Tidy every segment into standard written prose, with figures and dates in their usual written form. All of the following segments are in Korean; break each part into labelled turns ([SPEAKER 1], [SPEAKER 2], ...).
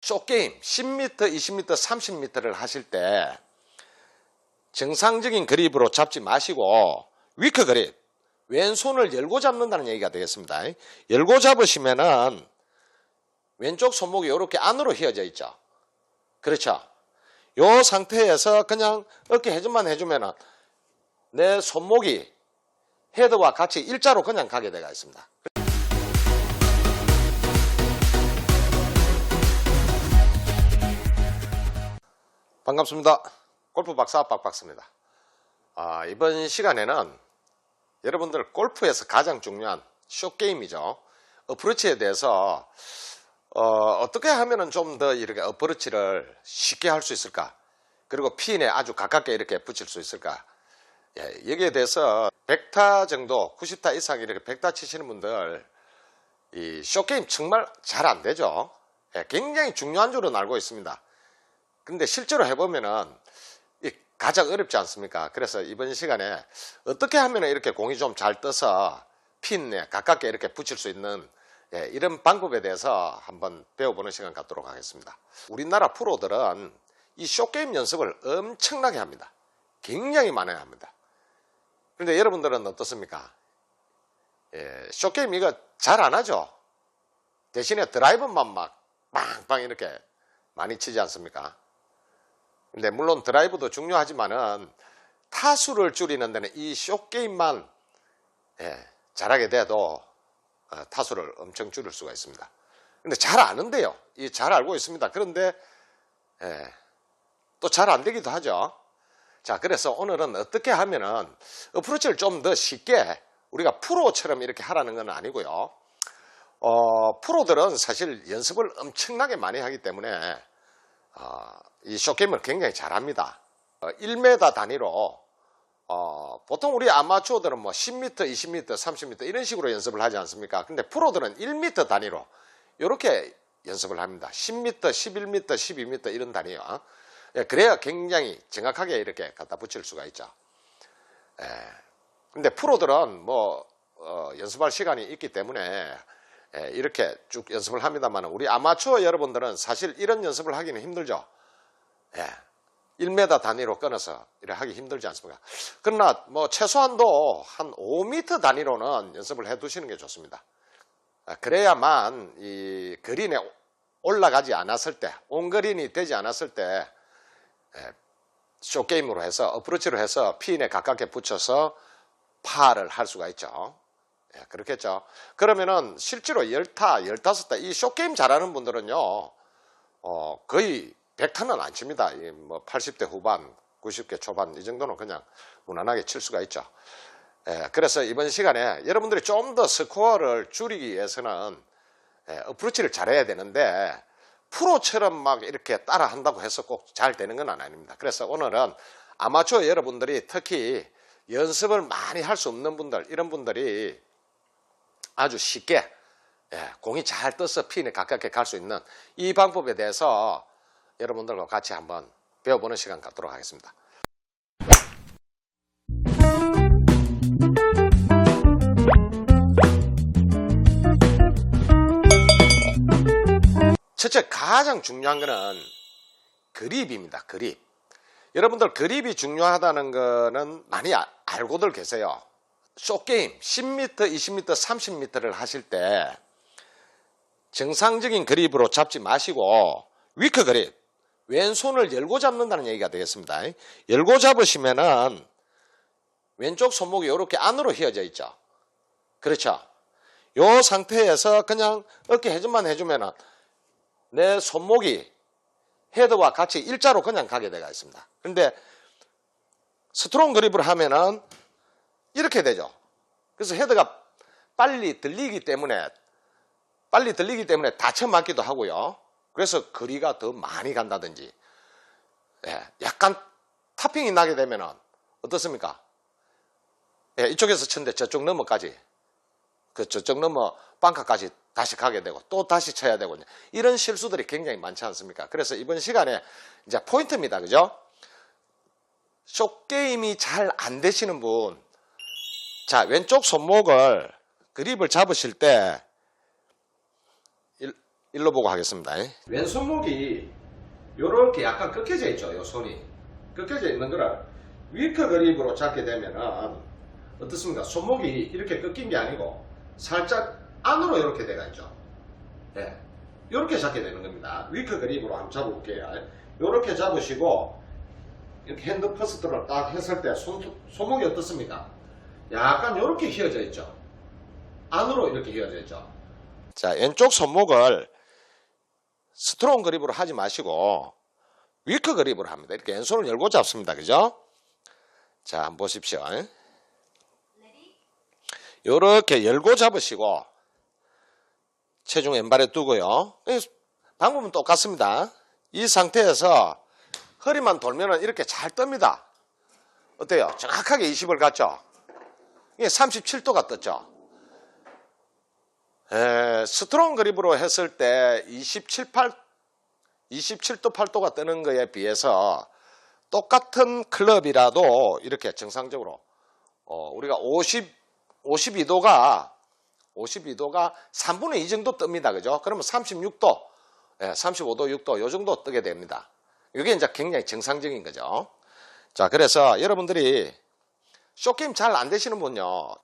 [SPEAKER 1] 쇼게임 10m, 20m, 30m를 하실 때 정상적인 그립으로 잡지 마시고 위크 그립, 왼손을 열고 잡는다는 얘기가 되겠습니다. 열고 잡으시면은 왼쪽 손목이 이렇게 안으로 휘어져 있죠. 그렇죠. 이 상태에서 그냥 어깨 회전만 해주면은 내 손목이 헤드와 같이 일자로 그냥 가게 되어 있습니다. 반갑습니다. 골프 박사 박박사입니다. 이번 시간에는 여러분들 골프에서 가장 중요한 숏게임이죠. 어프로치에 대해서 어떻게 하면 좀 더 이렇게 어프로치를 쉽게 할 수 있을까? 그리고 핀에 아주 가깝게 이렇게 붙일 수 있을까? 여기에 대해서 100타 정도, 90타 이상 이렇게 100타 치시는 분들 이 숏게임 정말 잘 안 되죠. 굉장히 중요한 줄은 알고 있습니다. 근데 실제로 해보면은 가장 어렵지 않습니까? 그래서 이번 시간에 어떻게 하면 이렇게 공이 좀 잘 떠서 핀에 가깝게 이렇게 붙일 수 있는 이런 방법에 대해서 한번 배워보는 시간 갖도록 하겠습니다. 우리나라 프로들은 이 숏게임 연습을 엄청나게 합니다. 굉장히 많이 합니다. 그런데 여러분들은 어떻습니까? 숏게임 이거 잘 안 하죠? 대신에 드라이브만 막 빵빵 이렇게 많이 치지 않습니까? 근데 물론 드라이브도 중요하지만은 타수를 줄이는 데는 이 숏게임만 잘하게 돼도 타수를 엄청 줄일 수가 있습니다. 근데 잘 아는데요. 잘 알고 있습니다. 그런데 또 잘 안 되기도 하죠. 자, 그래서 오늘은 어떻게 하면은 어프로치를 좀 더 쉽게 우리가 프로처럼 이렇게 하라는 건 아니고요. 프로들은 사실 연습을 엄청나게 많이 하기 때문에 이 숏게임을 굉장히 잘합니다. 1m 단위로 보통 우리 아마추어들은 뭐 10m, 20m, 30m 이런 식으로 연습을 하지 않습니까? 근데 프로들은 1m 단위로 이렇게 연습을 합니다. 10m, 11m, 12m 이런 단위요. 그래야 굉장히 정확하게 이렇게 갖다 붙일 수가 있죠. 근데 프로들은 뭐 연습할 시간이 있기 때문에 이렇게 쭉 연습을 합니다만 우리 아마추어 여러분들은 사실 이런 연습을 하기는 힘들죠. 1m 단위로 끊어서 이렇게 하기 힘들지 않습니까? 그러나 뭐 최소한도 한 5m 단위로는 연습을 해 두시는 게 좋습니다. 그래야만 이 그린에 올라가지 않았을 때, 온그린이 되지 않았을 때 숏게임으로 해서 어프로치로 해서 핀에 가깝게 붙여서 파를 할 수가 있죠. 그렇겠죠. 그러면은 실제로 10타, 15타 이 숏게임 잘하는 분들은요 거의 100타는 안 칩니다. 뭐 80대 후반, 90대 초반 이 정도는 그냥 무난하게 칠 수가 있죠. 그래서 이번 시간에 여러분들이 좀 더 스코어를 줄이기 위해서는 어프로치를 잘해야 되는데 프로처럼 막 이렇게 따라 한다고 해서 꼭 잘 되는 건 아닙니다. 그래서 오늘은 아마추어 여러분들이 특히 연습을 많이 할 수 없는 분들, 이런 분들이 아주 쉽게 공이 잘 떠서 핀에 가깝게 갈 수 있는 이 방법에 대해서 여러분들과 같이 한번 배워보는 시간 갖도록 하겠습니다. 첫째, 가장 중요한 거는 그립입니다. 그립. 여러분들 그립이 중요하다는 거는 많이 알고들 계세요. 숏게임 10m, 20m, 30m를 하실 때 정상적인 그립으로 잡지 마시고 위크 그립, 왼손을 열고 잡는다는 얘기가 되겠습니다. 열고 잡으시면은 왼쪽 손목이 이렇게 안으로 휘어져 있죠. 그렇죠. 이 상태에서 그냥 어깨 회전만 해주면은 내 손목이 헤드와 같이 일자로 그냥 가게 되어 있습니다. 그런데 스트롱 그립을 하면은 이렇게 되죠. 그래서 헤드가 빨리 들리기 때문에 다쳐 맞기도 하고요. 그래서 거리가 더 많이 간다든지 약간 타핑이 나게 되면은 어떻습니까? 이쪽에서 쳤는데 저쪽 넘어까지 저쪽 넘어 방카까지 다시 가게 되고 또 다시 쳐야 되고 이런 실수들이 굉장히 많지 않습니까? 그래서 이번 시간에 이제 포인트입니다. 그죠? 숏게임이 잘 안 되시는 분, 자, 왼쪽 손목을 그립을 잡으실 때 일로 보고 하겠습니다. 왼손목이 요렇게 약간 꺾여져 있죠. 요 손이 꺾여져 있는 거를 위크 그립으로 잡게 되면은 어떻습니까? 손목이 이렇게 꺾인 게 아니고 살짝 안으로 이렇게 돼가 있죠. 예, 이렇게 잡게 되는 겁니다. 위크 그립으로 한번 잡아볼게요. 이렇게 잡으시고 이렇게 핸드 퍼스트를 딱 했을 때 손목이 어떻습니까? 약간 이렇게 휘어져 있죠. 안으로 이렇게 휘어져 있죠. 자, 왼쪽 손목을 스트롱 그립으로 하지 마시고 위크 그립으로 합니다. 이렇게 왼손을 열고 잡습니다. 그죠? 자, 한번 보십시오. 이렇게 열고 잡으시고 체중 왼발에 두고요. 방법은 똑같습니다. 이 상태에서 허리만 돌면은 이렇게 잘 뜹니다. 어때요? 정확하게 20을 갔죠? 이게 37도가 떴죠? 스트롱 그립으로 했을 때 27도 8도가 뜨는 거에 비해서 똑같은 클럽이라도 이렇게 정상적으로 우리가 52도가 3분의 2 정도 뜹니다. 그죠? 그러면 36도, 35도, 6도 요 정도 뜨게 됩니다. 이게 이제 굉장히 정상적인 거죠. 자, 그래서 여러분들이 쇼게임 잘 안 되시는 분요.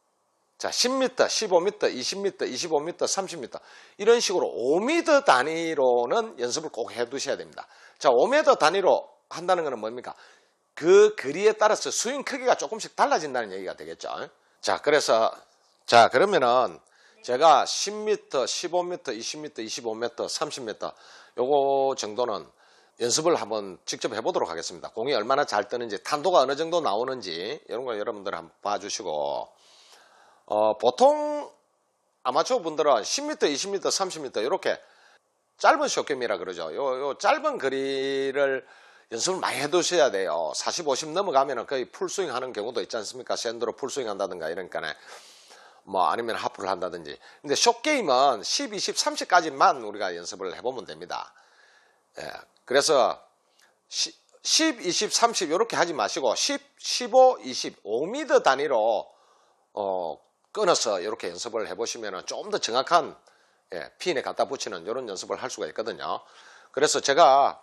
[SPEAKER 1] 자, 10m, 15m, 20m, 25m, 30m 이런 식으로 5m 단위로는 연습을 꼭 해 두셔야 됩니다. 자, 5m 단위로 한다는 것은 뭡니까? 그 거리에 따라서 스윙 크기가 조금씩 달라진다는 얘기가 되겠죠. 자, 그러면은 제가 10m, 15m, 20m, 25m, 30m 요거 정도는 연습을 한번 직접 해보도록 하겠습니다. 공이 얼마나 잘 뜨는지, 탄도가 어느 정도 나오는지 이런 거 여러분들 한번 봐주시고 보통 아마추어 분들은 10m, 20m, 30m 이렇게 짧은 숏게임이라 그러죠. 요 짧은 거리를 연습을 많이 해두셔야 돼요. 40, 50 넘어가면은 거의 풀스윙 하는 경우도 있지 않습니까? 샌드로 풀스윙 한다든가 이러니까 뭐 아니면 하프를 한다든지. 근데 숏게임은 10, 20, 30까지만 우리가 연습을 해보면 됩니다. 예, 그래서 10, 20, 30 이렇게 하지 마시고 10, 15, 20, 5m 단위로 끊어서 이렇게 연습을 해보시면 좀 더 정확한 핀에 갖다 붙이는 이런 연습을 할 수가 있거든요. 그래서 제가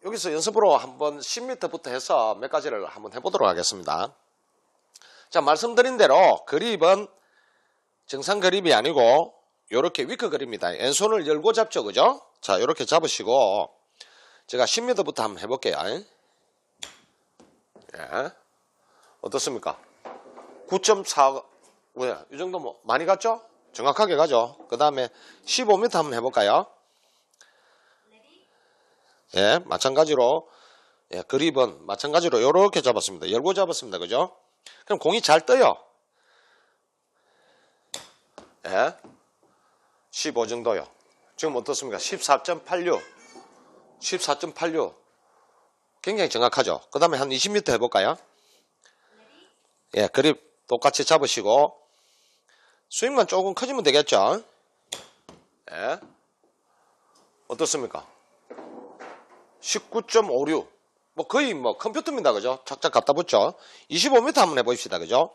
[SPEAKER 1] 여기서 연습으로 한번 10m부터 해서 몇 가지를 한번 해보도록 하겠습니다. 자, 말씀드린 대로 그립은 정상 그립이 아니고 이렇게 위크 그립입니다. 왼손을 열고 잡죠, 그죠? 자, 이렇게 잡으시고 제가 10m부터 한번 해볼게요. 예. 어떻습니까? 9.4 왜? 이 정도 뭐 많이 갔죠? 정확하게 가죠. 그 다음에 15m 한번 해볼까요? 예, 마찬가지로 그립은 마찬가지로 이렇게 잡았습니다. 열고 잡았습니다. 그죠? 그럼 공이 잘 떠요. 예, 15 정도요. 지금 어떻습니까? 14.86 14.86 굉장히 정확하죠. 그 다음에 한 20m 해볼까요? 예, 그립 똑같이 잡으시고 스윙만 조금 커지면 되겠죠. 예, 어떻습니까? 19.56 뭐 거의 뭐 컴퓨터입니다. 그죠? 착착 갖다 붙죠. 25m 한번 해봅시다. 그죠?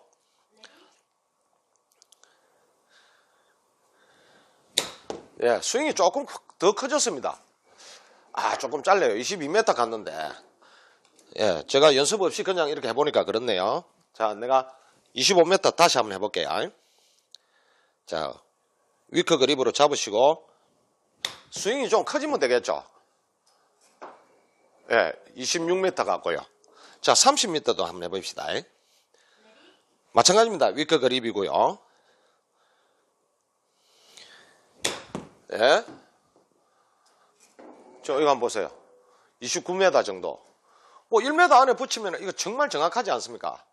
[SPEAKER 1] 예, 스윙이 조금 더 커졌습니다. 조금 짧네요. 22m 갔는데 예, 제가 연습 없이 그냥 이렇게 해보니까 그렇네요. 자, 내가 25m 다시 한번 해볼게요. 자, 위크 그립으로 잡으시고 스윙이 좀 커지면 되겠죠. 예, 26m 같고요. 자, 30m도 한번 해봅시다. 마찬가지입니다. 위크 그립이고요. 예, 이거 한번 보세요. 29m 정도. 뭐 1m 안에 붙이면 이거 정말 정확하지 않습니까?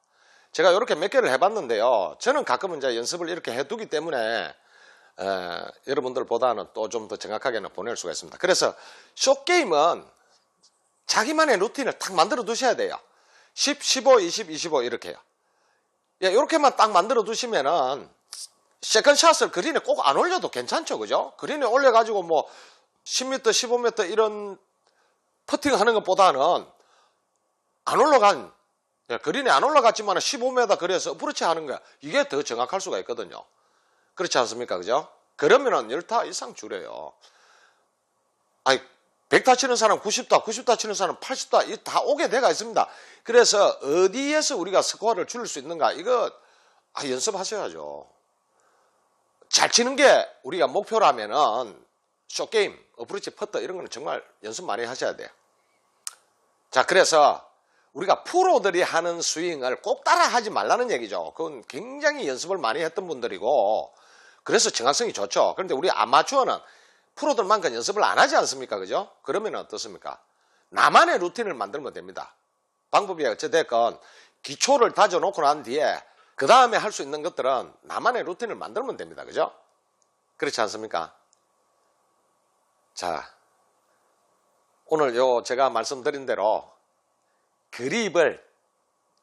[SPEAKER 1] 제가 이렇게 몇 개를 해봤는데요. 저는 가끔은 이제 연습을 이렇게 해두기 때문에 여러분들보다는 또 좀 더 정확하게는 보낼 수가 있습니다. 그래서 숏게임은 자기만의 루틴을 딱 만들어 두셔야 돼요. 10, 15, 20, 25 이렇게요. 예, 이렇게만 딱 만들어 두시면은 세컨샷을 그린에 꼭 안 올려도 괜찮죠. 그죠? 그린에 올려가지고 뭐 10m, 15m 이런 퍼팅 하는 것보다는 안 올라간, 그린에 안 올라갔지만 15m 거리에서 어프로치 하는 거야. 이게 더 정확할 수가 있거든요. 그렇지 않습니까? 그죠? 그러면은 10타 이상 줄여요. 아니 100타 치는 사람 90타, 90타 치는 사람 80타, 이 다 오게 돼가 있습니다. 그래서 어디에서 우리가 스코어를 줄일 수 있는가, 이거 연습하셔야죠. 잘 치는 게 우리가 목표라면은 쇼게임, 어프로치, 퍼터 이런 거는 정말 연습 많이 하셔야 돼요. 자, 그래서 우리가 프로들이 하는 스윙을 꼭 따라 하지 말라는 얘기죠. 그건 굉장히 연습을 많이 했던 분들이고, 그래서 정확성이 좋죠. 그런데 우리 아마추어는 프로들만큼 연습을 안 하지 않습니까? 그죠? 그러면 어떻습니까? 나만의 루틴을 만들면 됩니다. 방법이 어찌됐건 기초를 다져놓고 난 뒤에 그 다음에 할 수 있는 것들은 나만의 루틴을 만들면 됩니다. 그죠? 그렇지 않습니까? 자, 오늘 제가 말씀드린 대로 그립을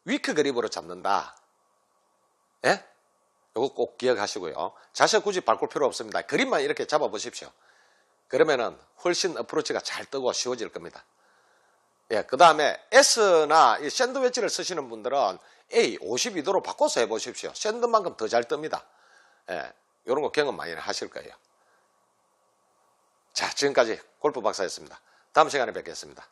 [SPEAKER 1] 위크 그립으로 잡는다. 예? 이거 꼭 기억하시고요. 자세 굳이 바꿀 필요 없습니다. 그립만 이렇게 잡아 보십시오. 그러면은 훨씬 어프로치가 잘 뜨고 쉬워질 겁니다. 예, 그 다음에 S나 이 샌드 웨지를 쓰시는 분들은 A 52도로 바꿔서 해보십시오. 샌드만큼 더 잘 뜹니다. 예, 이런 거 경험 많이 하실 거예요. 자, 지금까지 골프 박사였습니다. 다음 시간에 뵙겠습니다.